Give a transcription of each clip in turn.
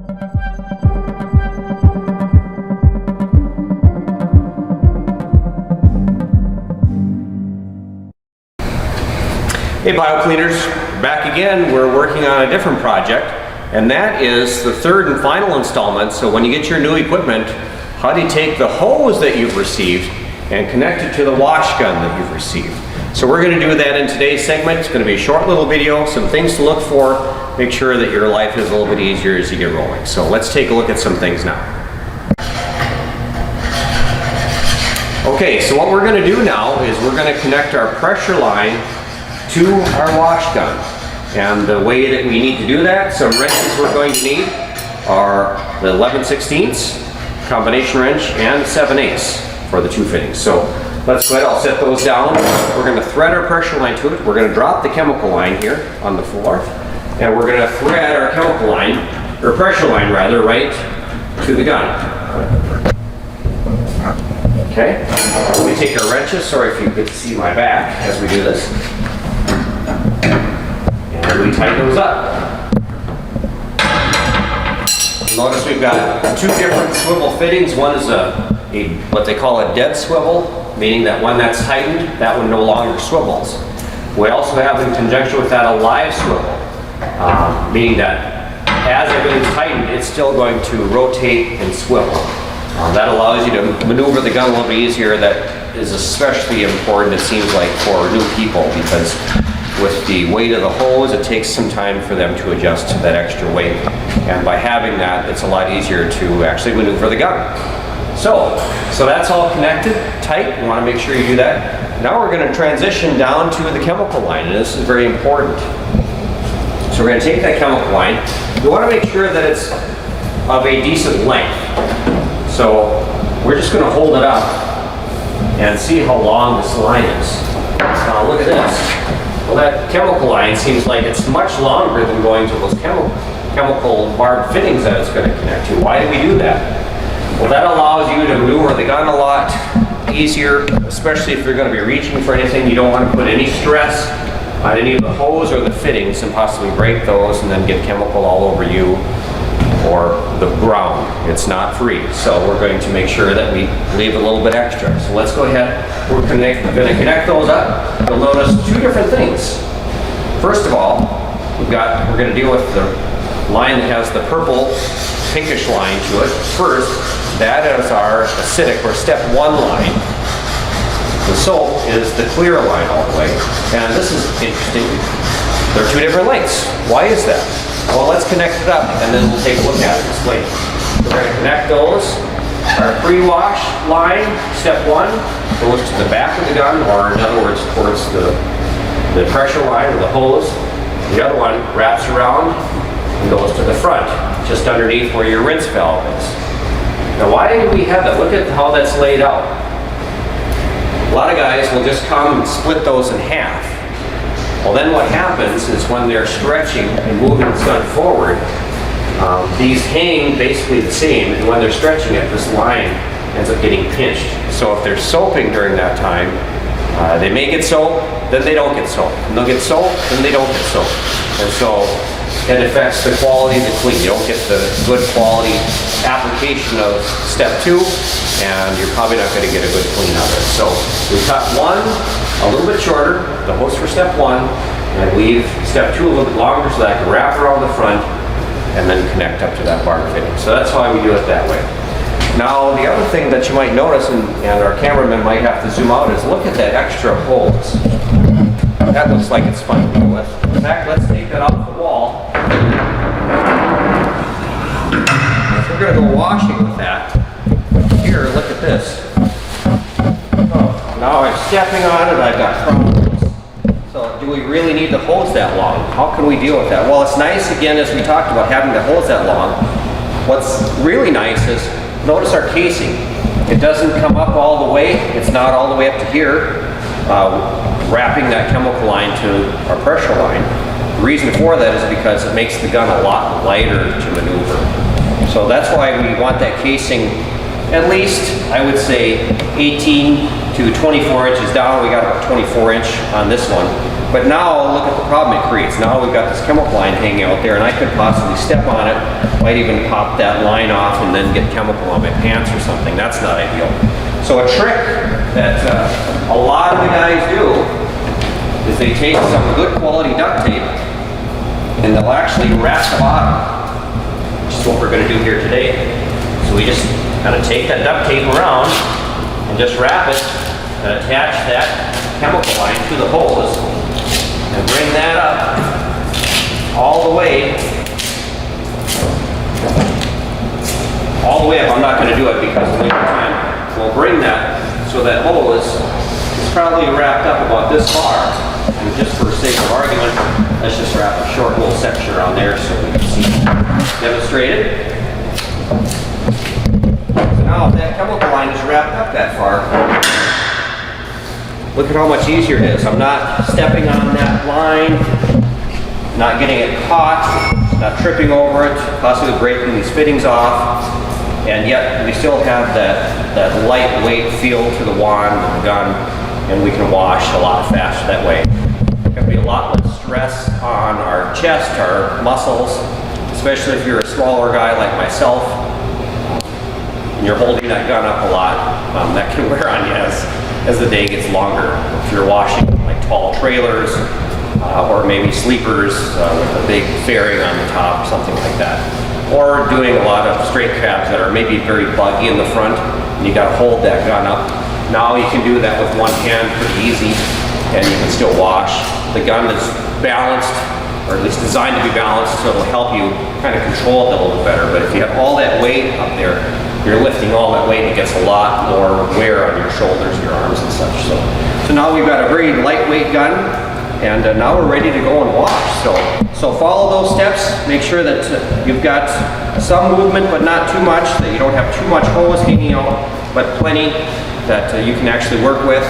Hey bio cleaners, back again. We're working on a different project, and that is the third and final installment. So when you get your new equipment, how do you take the hose that you've received and connect it to the wash gun that you've received? So we're going to do that in today's segment. It's going to be a short little video, some things to look for, make sure that your life is a little bit easier as you get rolling. So let's take a look at some things now. Okay, so what we're going to do now is we're going to connect our pressure line to our wash gun. And the way that we need to do that, some wrenches we're going to need are the 11/16 combination wrench and 7/8 for the two fittings. So let's go ahead, I'll set those down. We're going to thread our pressure line to it. We're going to drop the chemical line here on the floor, and we're going to thread our chemical line, or pressure line rather, right to the gun. Okay, let me take our wrenches. Sorry if you get to see my back as we do this. And we tighten those up. Notice we've got two different swivel fittings. One is what they call a dead swivel, meaning that when that's tightened, that one no longer swivels. We also have in conjunction with that a live swivel, meaning that as everything's tightened, it's still going to rotate and swivel. That allows you to maneuver the gun a little bit easier. That is especially important, it seems like, for new people, because with the weight of the hose, it takes some time for them to adjust to that extra weight. And by having that, it's a lot easier to actually maneuver the gun. So that's all connected, tight. You want to make sure you do that. Now we're going to transition down to the chemical line, and this is very important. So we're going to take that chemical line. We want to make sure that it's of a decent length. So we're just going to hold it up and see how long this line is. Now look at this. Well, that chemical line seems like it's much longer than going to those chemical barbed fittings that it's going to connect to. Why do we do that? Well, that allows you to maneuver the gun a lot easier, especially if you're going to be reaching for anything. You don't want to put any stress on any of the hose or the fittings and possibly break those and then get chemical all over you or the ground. It's not free. So we're going to make sure that we leave a little bit extra. So let's go ahead. We're going to connect those up. You'll notice two different things. First of all, we're going to deal with the line that has the purple pinkish line to it. First, that is our acidic or step 1 line. The soap is the clear line all the way. And this is interesting. They're two different lengths. Why is that? Well, let's connect it up and then we'll take a look at it and explain. We're going to connect those. Our pre-wash line, step 1, goes to the back of the gun, or in other words, towards the pressure line or the hose. The other one wraps around and goes to the front, just underneath where your rinse valve is. Now, why do we have that? Look at how that's laid out. A lot of guys will just come and split those in half. Well, then what happens is when they're stretching and moving the gun forward, these hang basically the same, and when they're stretching it, this line ends up getting pinched. So if they're soaping during that time, they may get soap, then they don't get soap. And they'll get soap, then they don't get soap. And so it affects the quality of the clean. You don't get the good quality application of step 2, and you're probably not going to get a good clean of it. So we cut one a little bit shorter, the hose for step 1, and leave step 2 a little bit longer so that I can wrap around the front and then connect up to that bar fitting. So that's why we do it that way. Now, the other thing that you might notice, and our cameraman might have to zoom out, is look at that extra hose. That looks like it's fun to deal with. In fact, let's take that off the wall. If we're going to go washing with that, here, look at this. Oh, now I'm stepping on it, I've got problems. So do we really need to hose that long? How can we deal with that? Well, it's nice, again, as we talked about, having to hose that long. What's really nice is, notice our casing. It doesn't come up all the way. It's not all the way up to here, wrapping that chemical line to our pressure line. The reason for that is because it makes the gun a lot lighter to maneuver. So that's why we want that casing at least, I would say, 18 to 24 inches down. We got about 24 inch on this one. But now, look at the problem it creates. Now we've got this chemical line hanging out there, and I could possibly step on it, might even pop that line off and then get chemical on my pants or something. That's not ideal. So a trick that a lot of the guys do is they take some good quality duct tape and they'll actually wrap the bottom, which is what we're going to do here today. So we just kind of take that duct tape around and just wrap it and attach that chemical line to the hose and bring that up all the way up. I'm not going to do it because of later time. We'll bring that so that hose is probably wrapped up about this far. And just for sake of argument, let's just wrap a short little section around there so we can see demonstrated. So now if that chemical line is wrapped up that far, look at how much easier it is. I'm not stepping on that line, not getting it caught, not tripping over it, possibly breaking these fittings off, and yet we still have that lightweight feel to the wand and the gun, and we can wash a lot faster that way. There'll be a lot less stress on our chest, our muscles, especially if you're a smaller guy like myself, and you're holding that gun up a lot. That can wear on you as the day gets longer. If you're washing like tall trailers, or maybe sleepers with a big fairing on the top, something like that. Or doing a lot of straight cabs that are maybe very buggy in the front, and you got to hold that gun up. Now you can do that with one hand pretty easy, and you can still wash. The gun is balanced, or at least designed to be balanced, so it'll help you kind of control it a little bit better. But if you have all that weight up there, you're lifting all that weight, it gets a lot more wear on your shoulders, your arms and such. So now we've got a very lightweight gun, and now we're ready to go and wash. So follow those steps. Make sure that you've got some movement, but not too much, that you don't have too much hose hanging out, but plenty that you can actually work with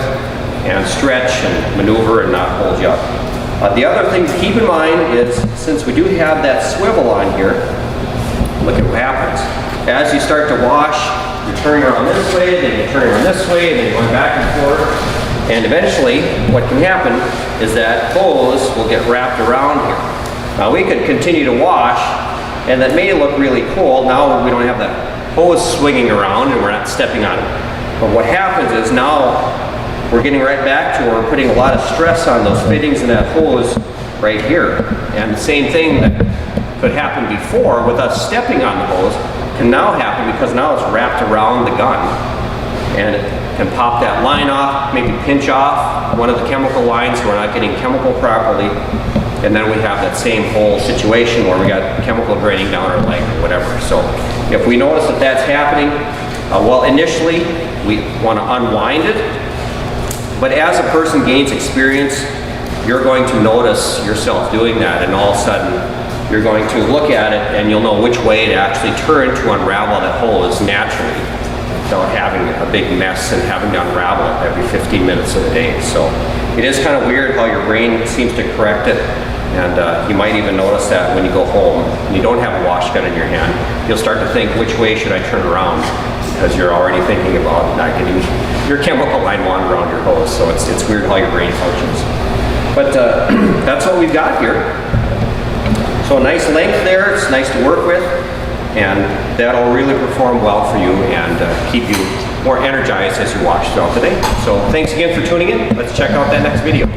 and stretch and maneuver and not hold you up. The other thing to keep in mind is, since we do have that swivel on here, look at what happens. As you start to wash, you're turning around this way, then you're turning around this way, and then you're going back and forth. And eventually, what can happen is that hose will get wrapped around here. Now we could continue to wash, and that may look really cool. Now we don't have that hose swinging around and we're not stepping on it. But what happens is now we're getting right back to where we're putting a lot of stress on those fittings and that hose right here. And the same thing that could happen before with us stepping on the hose can now happen because now it's wrapped around the gun. And it can pop that line off, maybe pinch off one of the chemical lines so we're not getting chemical properly. And then we have that same whole situation where we got chemical draining down our leg or whatever. So if we notice that that's happening, well, initially we want to unwind it. But as a person gains experience, you're going to notice yourself doing that, and all of a sudden you're going to look at it and you'll know which way to actually turn to unravel that hose naturally without having a big mess and having to unravel it every 15 minutes of the day. So it is kind of weird how your brain seems to correct it, and you might even notice that when you go home and you don't have a wash gun in your hand, you'll start to think, which way should I turn around? Because you're already thinking about not getting your chemical line wound around your hose. So it's weird how your brain functions. But that's what we've got here. So a nice length there, it's nice to work with, and that'll really perform well for you and keep you more energized as you wash throughout the day. So thanks again for tuning in. Let's check out that next video.